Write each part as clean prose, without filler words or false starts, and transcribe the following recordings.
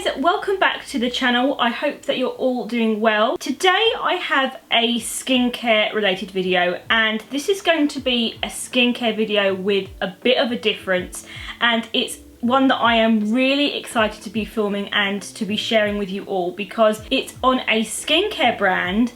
guys, welcome back to the channel. I hope that you're all doing well. Today I have a skincare related video, and this is going to be a skincare video with a bit of a difference, and it's one that I am really excited to be filming and to be sharing with you all, because it's on a skincare brand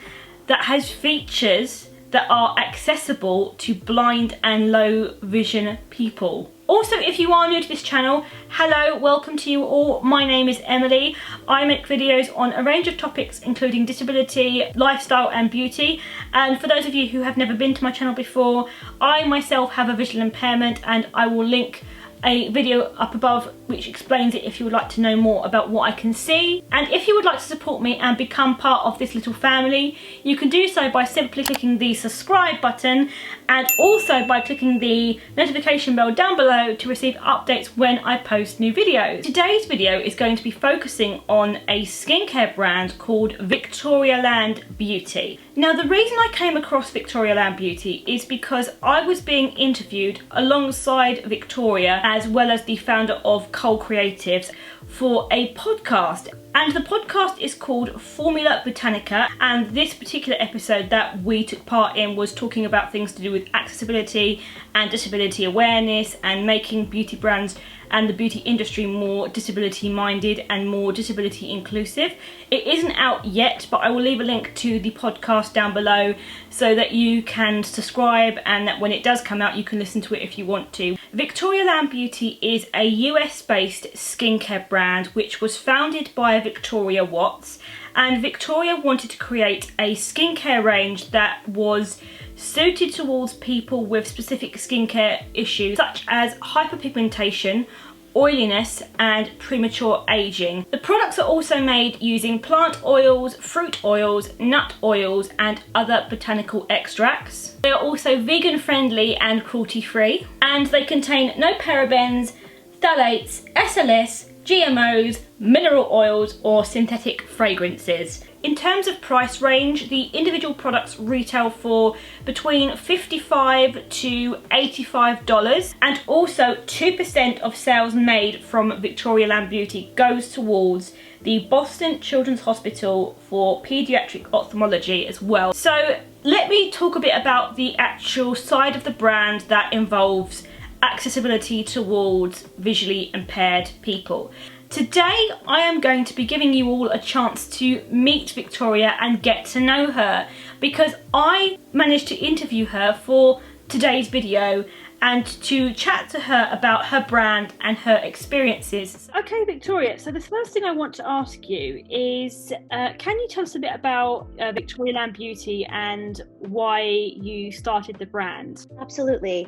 that has features that are accessible to blind and low vision people. Also, if you are new to this channel, hello, welcome to you all. My name is Emily. I make videos on a range of topics including disability, lifestyle and beauty. And for those of you who have never been to my channel before, I myself have a visual impairment, and I will link a video up above which explains it if you would like to know more about what I can see. And if you would like to support me and become part of this little family, you can do so by simply clicking the subscribe button, and also by clicking the notification bell down below to receive updates when I post new videos. Today's video is going to be focusing on a skincare brand called VictoriaLand Beauty. Now, the reason I came across VictoriaLand Beauty is because I was being interviewed alongside Victoria, as well as the founder of Cole Creatives, for a podcast. And the podcast is called Formula Botanica, and this particular episode that we took part in was talking about things to do with accessibility and disability awareness and making beauty brands and the beauty industry more disability minded and more disability inclusive. It isn't out yet, but I will leave a link to the podcast down below so that you can subscribe, and that when it does come out you can listen to it if you want to. VictoriaLand Beauty is a US based skincare brand which was founded by Victoria Watts, and Victoria wanted to create a skincare range that was suited towards people with specific skincare issues such as hyperpigmentation, oiliness and premature aging. The products are also made using plant oils, fruit oils, nut oils and other botanical extracts. They are also vegan friendly and cruelty free, and they contain no parabens, phthalates, SLS, GMOs, mineral oils or synthetic fragrances. In terms of price range, the individual products retail for between $55 to $85, and also 2% of sales made from VictoriaLand Beauty goes towards the Boston Children's Hospital for Pediatric Ophthalmology as well. So let me talk a bit about the actual side of the brand that involves accessibility towards visually impaired people. Today I am going to be giving you all a chance to meet Victoria and get to know her, because I managed to interview her for today's video and to chat to her about her brand and her experiences. Okay, Victoria, so the first thing I want to ask you is, can you tell us a bit about VictoriaLand Beauty and why you started the brand? Absolutely.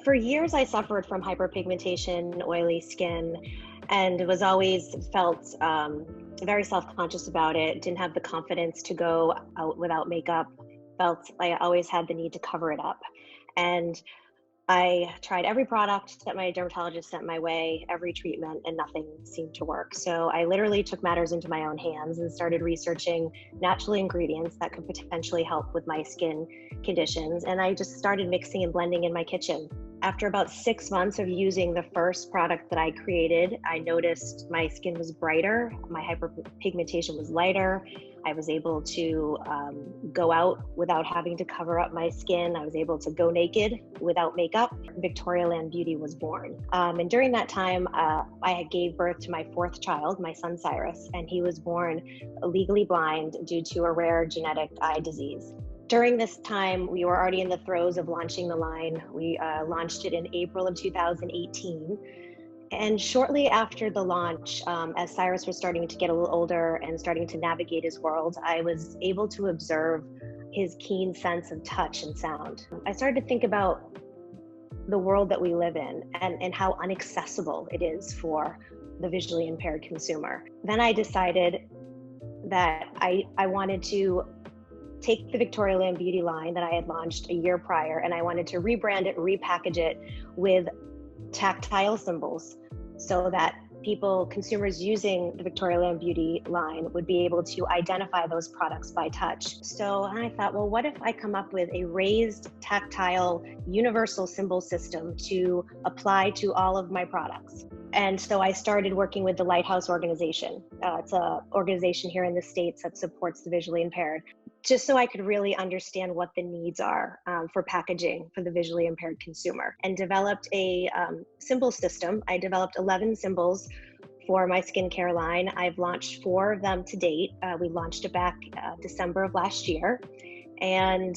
For years I suffered from hyperpigmentation, oily skin, and was always felt very self-conscious about it, didn't have the confidence to go out without makeup, felt like I always had the need to cover it up. And I tried every product that my dermatologist sent my way, every treatment, and nothing seemed to work. So I literally took matters into my own hands and started researching natural ingredients that could potentially help with my skin conditions. And I just started mixing and blending in my kitchen. After about 6 months of using the first product that I created, I noticed my skin was brighter, my hyperpigmentation was lighter. I was able to go out without having to cover up my skin. I was able to go naked without makeup. VictoriaLand Beauty was born. And during that time, I gave birth to my 4th child, my son Cyrus, and he was born legally blind due to a rare genetic eye disease. During this time, we were already in the throes of launching the line. We launched it in April of 2018. And shortly after the launch, as Cyrus was starting to get a little older and starting to navigate his world, I was able to observe his keen sense of touch and sound. I started to think about the world that we live in and how inaccessible it is for the visually impaired consumer. Then I decided that I wanted to take the VictoriaLand Beauty line that I had launched a year prior, and I wanted to rebrand it, repackage it with Tactile Symbols, so that consumers using the VictoriaLand Beauty line would be able to identify those products by touch. So I thought, well, what if I come up with a raised tactile universal symbol system to apply to all of my products? And so I started working with the Lighthouse organization. It's an organization here in the States that supports the visually impaired, just so I could really understand what the needs are for packaging for the visually impaired consumer, and developed a symbol system. I developed 11 symbols for my skincare line. I've launched 4 of them to date. We launched it back December of last year. And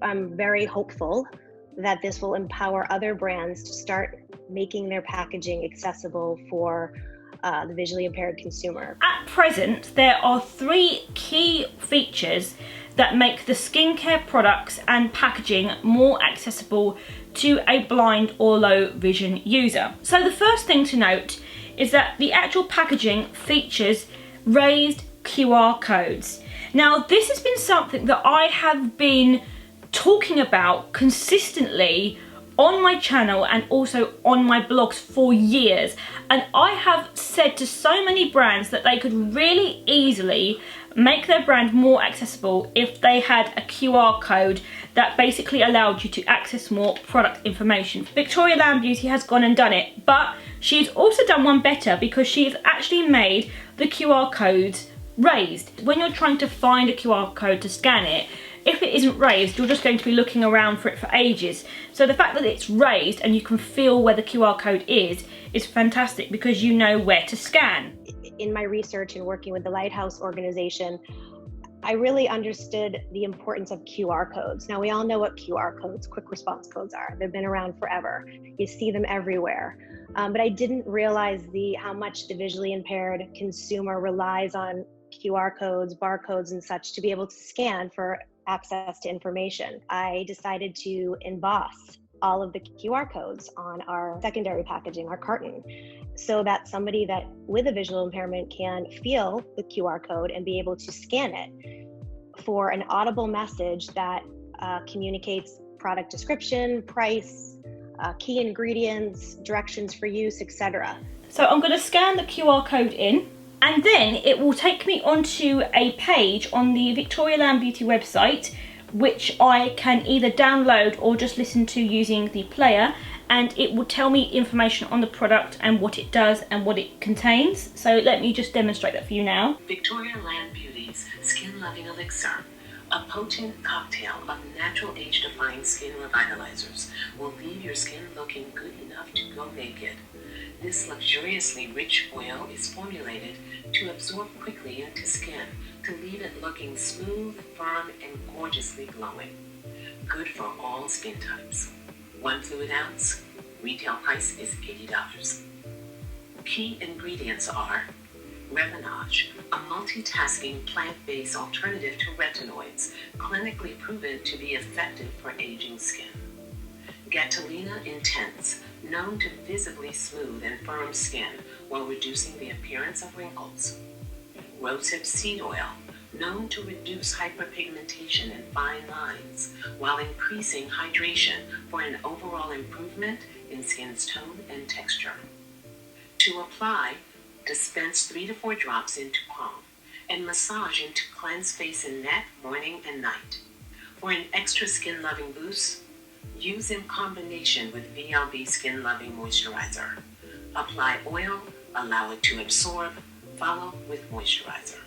I'm very hopeful that this will empower other brands to start making their packaging accessible for the visually impaired consumer. At present, there are 3 key features that make the skincare products and packaging more accessible to a blind or low vision user. So the first thing to note is that the actual packaging features raised QR codes. Now, this has been something that I have been talking about consistently on my channel and also on my blogs for years, and I have said to so many brands that they could really easily make their brand more accessible if they had a QR code that basically allowed you to access more product information. VictoriaLand Beauty has gone and done it, but she's also done one better, because she's actually made the QR codes raised. When you're trying to find a QR code to scan it, if it isn't raised, you're just going to be looking around for it for ages. So the fact that it's raised and you can feel where the QR code is fantastic, because you know where to scan. In my research and working with the Lighthouse organization, I really understood the importance of QR codes. Now, we all know what QR codes, quick response codes, are. They've been around forever. You see them everywhere. But I didn't realize how much the visually impaired consumer relies on QR codes, barcodes, and such to be able to scan for access to information. I decided to emboss all of the QR codes on our secondary packaging, our carton, so that somebody that with a visual impairment can feel the QR code and be able to scan it for an audible message that communicates product description, price, key ingredients, directions for use, etc. So I'm going to scan the QR code in, and then it will take me onto a page on the VictoriaLand Beauty website, which I can either download or just listen to using the player, and it will tell me information on the product and what it does and what it contains. So let me just demonstrate that for you now. VictoriaLand Beauty's Skin Loving Elixir, a potent cocktail of natural age-defying skin revitalizers, will leave your skin looking good enough to go naked. This luxuriously rich oil is formulated to absorb quickly into skin to leave it looking smooth, firm, and gorgeously glowing. Good for all skin types. 1 fluid ounce, retail price is $80. Key ingredients are Retinage, a multitasking plant-based alternative to retinoids, clinically proven to be effective for aging skin. Gatolina Intense, known to visibly smooth and firm skin while reducing the appearance of wrinkles. Rosehip seed oil, known to reduce hyperpigmentation and fine lines while increasing hydration for an overall improvement in skin's tone and texture. To apply, dispense 3 to 4 drops into palm and massage into cleansed face and neck morning and night. For an extra skin-loving boost, use in combination with VLB Skin Loving Moisturizer. Apply oil, allow it to absorb, follow with moisturizer.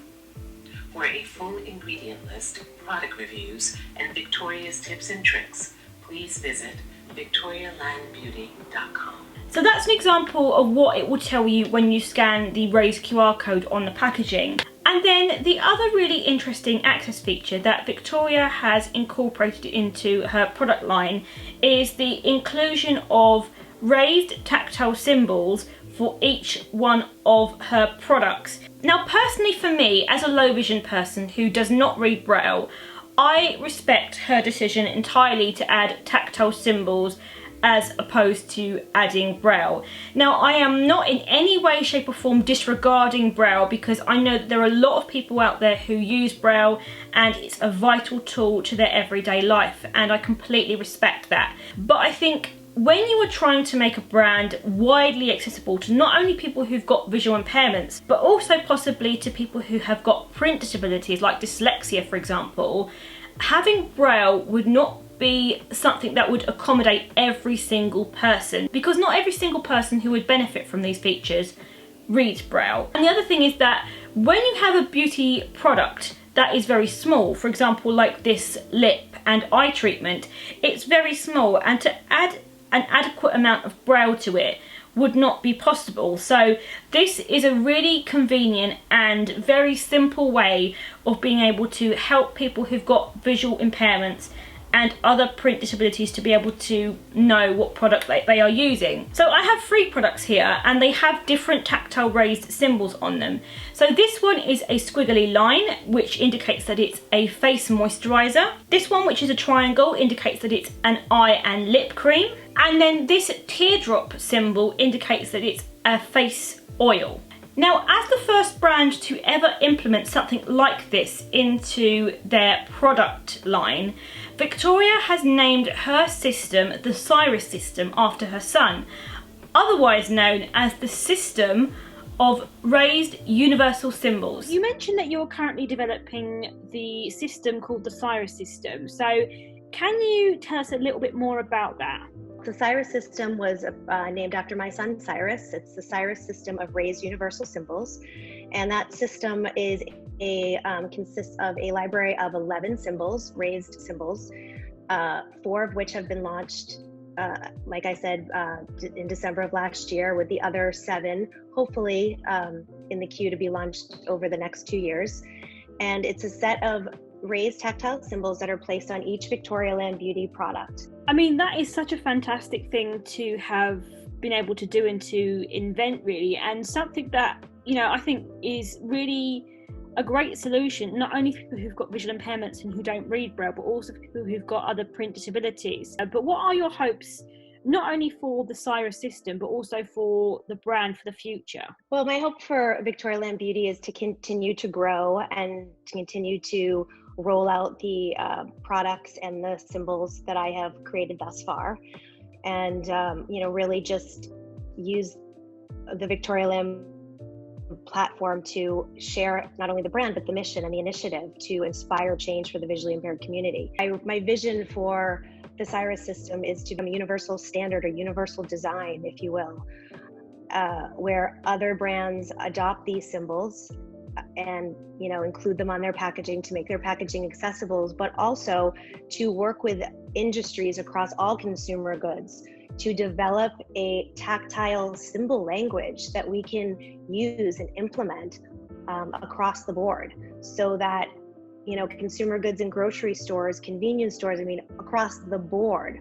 For a full ingredient list, product reviews, and Victoria's tips and tricks, please visit VictoriaLandBeauty.com. So that's an example of what it will tell you when you scan the raised QR code on the packaging. And then the other really interesting access feature that Victoria has incorporated into her product line is the inclusion of raised tactile symbols for each one of her products. Now, personally for me, as a low vision person who does not read Braille, I respect her decision entirely to add tactile symbols as opposed to adding Braille. Now, I am not in any way, shape or form disregarding Braille, because I know that there are a lot of people out there who use Braille and it's a vital tool to their everyday life, and I completely respect that. But I think when you are trying to make a brand widely accessible to not only people who've got visual impairments, but also possibly to people who have got print disabilities like dyslexia, for example, having Braille would not be something that would accommodate every single person, because not every single person who would benefit from these features reads brow. And the other thing is that when you have a beauty product that is very small, for example like this lip and eye treatment, it's very small, and to add an adequate amount of brow to it would not be possible. So this is a really convenient and very simple way of being able to help people who've got visual impairments and other print disabilities to be able to know what product they are using. So I have 3 products here, and they have different tactile raised symbols on them. So this one is a squiggly line, which indicates that it's a face moisturizer. This one, which is a triangle, indicates that it's an eye and lip cream. And then this teardrop symbol indicates that it's a face oil. Now, as the first brand to ever implement something like this into their product line, Victoria has named her system the Cyrus System after her son, otherwise known as the System of Raised Universal Symbols. You mentioned that you're currently developing the system called the Cyrus System, so can you tell us a little bit more about that? The Cyrus System was named after my son Cyrus. It's the Cyrus System of Raised Universal Symbols, and that system is consists of a library of 11 symbols, raised symbols, 4 of which have been launched, like I said, in December of last year, with the other 7 hopefully in the queue to be launched over the next 2 years. And it's a set of raised tactile symbols that are placed on each VictoriaLand Beauty product. I mean, that is such a fantastic thing to have been able to do and to invent, really, and something that, you know, I think is really a great solution, not only for people who've got visual impairments and who don't read braille, but also for people who've got other print disabilities. But what are your hopes, not only for the Cyrus System, but also for the brand for the future? Well, my hope for VictoriaLand Beauty is to continue to grow and to continue to roll out the products and the symbols that I have created thus far, and you know, really just use the VictoriaLand platform to share not only the brand but the mission and the initiative to inspire change for the visually impaired community. My vision for the Cyrus System is to become a universal standard or universal design, if you will, where other brands adopt these symbols and, you know, include them on their packaging to make their packaging accessible, but also to work with industries across all consumer goods to develop a tactile symbol language that we can use and implement across the board, so that, you know, consumer goods and grocery stores, convenience stores, I mean, across the board,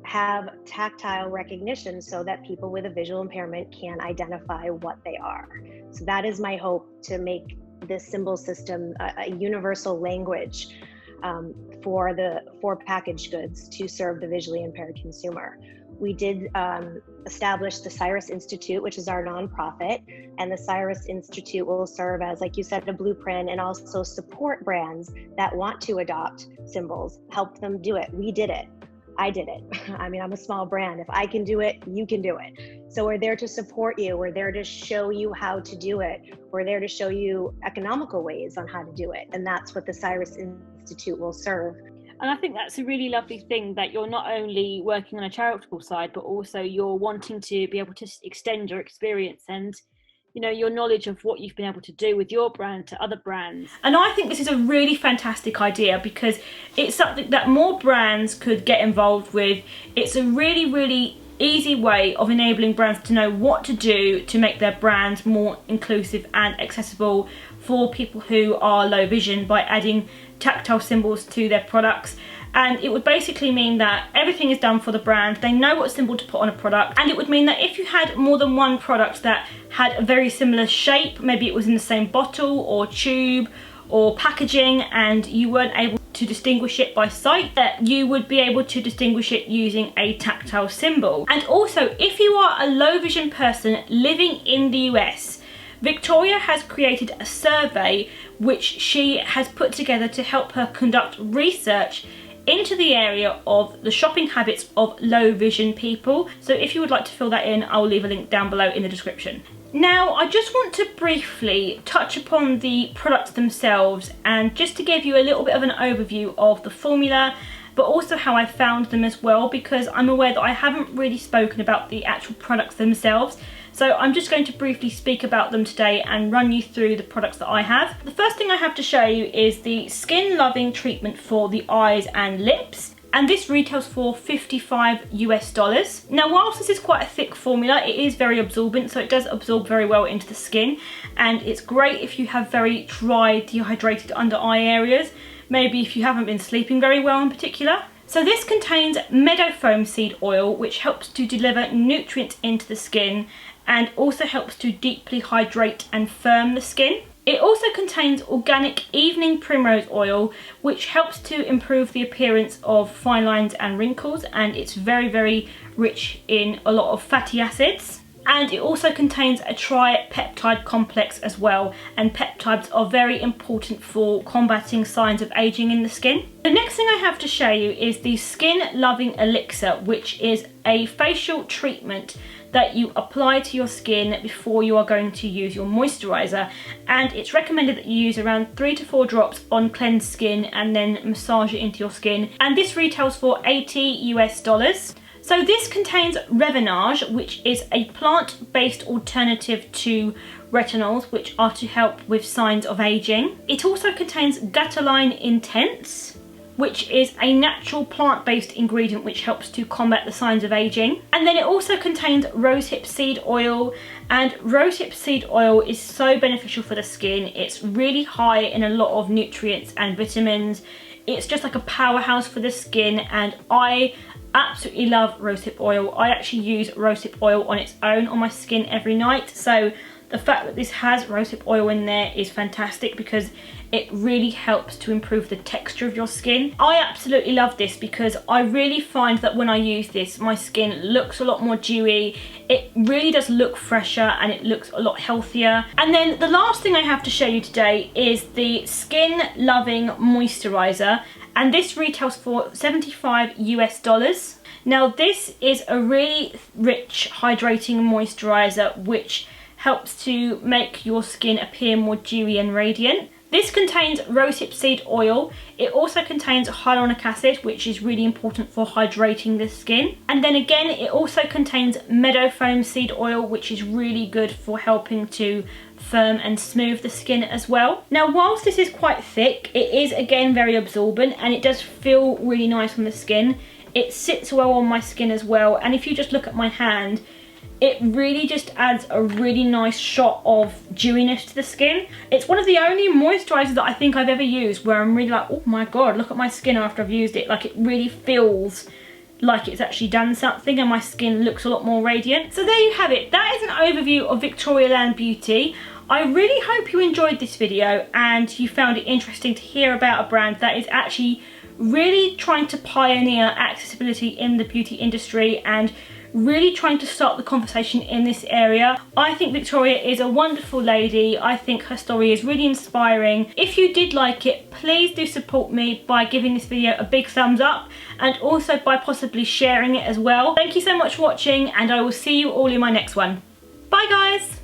have tactile recognition so that people with a visual impairment can identify what they are. So that is my hope, to make this symbol system a universal language for packaged goods to serve the visually impaired consumer. We did establish the Cyrus Institute, which is our nonprofit, and the Cyrus Institute will serve as, like you said, a blueprint and also support brands that want to adopt symbols, help them do it. We did it. I did it. I mean, I'm a small brand. If I can do it, you can do it. So we're there to support you. We're there to show you how to do it. We're there to show you economical ways on how to do it. And that's what the Cyrus Institute will serve. And I think that's a really lovely thing, that you're not only working on a charitable side, but also you're wanting to be able to extend your experience and, you know, your knowledge of what you've been able to do with your brand to other brands. And I think this is a really fantastic idea, because it's something that more brands could get involved with. It's a really, really easy way of enabling brands to know what to do to make their brands more inclusive and accessible for people who are low vision, by adding tactile symbols to their products. And it would basically mean that everything is done for the brand. They know what symbol to put on a product, and it would mean that if you had more than one product that had a very similar shape, maybe it was in the same bottle or tube or packaging, and you weren't able to distinguish it by sight, that you would be able to distinguish it using a tactile symbol. And also, if you are a low vision person living in the US, Victoria has created a survey which she has put together to help her conduct research into the area of the shopping habits of low vision people. So if you would like to fill that in, I'll leave a link down below in the description. Now, I just want to briefly touch upon the products themselves, and just to give you a little bit of an overview of the formula but also how I found them as well, because I'm aware that I haven't really spoken about the actual products themselves. So I'm just going to briefly speak about them today and run you through the products that I have. The first thing I have to show you is the Skin Loving treatment for the eyes and lips. And this retails for $55 US. Now, whilst this is quite a thick formula, it is very absorbent, so it does absorb very well into the skin. And it's great if you have very dry, dehydrated under eye areas. Maybe if you haven't been sleeping very well in particular. So this contains meadow foam seed oil, which helps to deliver nutrients into the skin and also helps to deeply hydrate and firm the skin. It also contains organic evening primrose oil, which helps to improve the appearance of fine lines and wrinkles, and it's very, very rich in a lot of fatty acids. And it also contains a tripeptide complex as well, and peptides are very important for combating signs of aging in the skin. The next thing I have to show you is the Skin Loving Elixir, which is a facial treatment that you apply to your skin before you are going to use your moisturiser, and it's recommended that you use around 3 to 4 drops on cleansed skin and then massage it into your skin, and this retails for $80 US. So this contains Revenage, which is a plant-based alternative to retinols, which are to help with signs of aging. It also contains Gutaline Intense, which is a natural plant-based ingredient which helps to combat the signs of aging. And then it also contains rosehip seed oil, and rosehip seed oil is so beneficial for the skin. It's really high in a lot of nutrients and vitamins. It's just like a powerhouse for the skin, and I absolutely love rosehip oil. I actually use rosehip oil on its own on my skin every night, so the fact that this has rosehip oil in there is fantastic because it really helps to improve the texture of your skin. I absolutely love this because I really find that when I use this, my skin looks a lot more dewy. It really does look fresher and it looks a lot healthier. And then the last thing I have to show you today is the Skin Loving Moisturiser, and this retails for $75 US. Now this is a really rich hydrating moisturiser which helps to make your skin appear more dewy and radiant. This contains rosehip seed oil. It also contains hyaluronic acid, which is really important for hydrating the skin. And then again, it also contains meadow foam seed oil, which is really good for helping to firm and smooth the skin as well. Now, whilst this is quite thick, it is again very absorbent and it does feel really nice on the skin. It sits well on my skin as well. And if you just look at my hand, it really just adds a really nice shot of dewiness to the skin. It's one of the only moisturisers that I think I've ever used where I'm really like, oh my god, look at my skin after I've used it. Like, it really feels like it's actually done something and my skin looks a lot more radiant. So there you have it. That is an overview of VictoriaLand Beauty. I really hope you enjoyed this video and you found it interesting to hear about a brand that is actually really trying to pioneer accessibility in the beauty industry and really trying to start the conversation in this area. I think Victoria is a wonderful lady. I think her story is really inspiring. If you did like it, please do support me by giving this video a big thumbs up and also by possibly sharing it as well. Thank you so much for watching and I will see you all in my next one. Bye guys!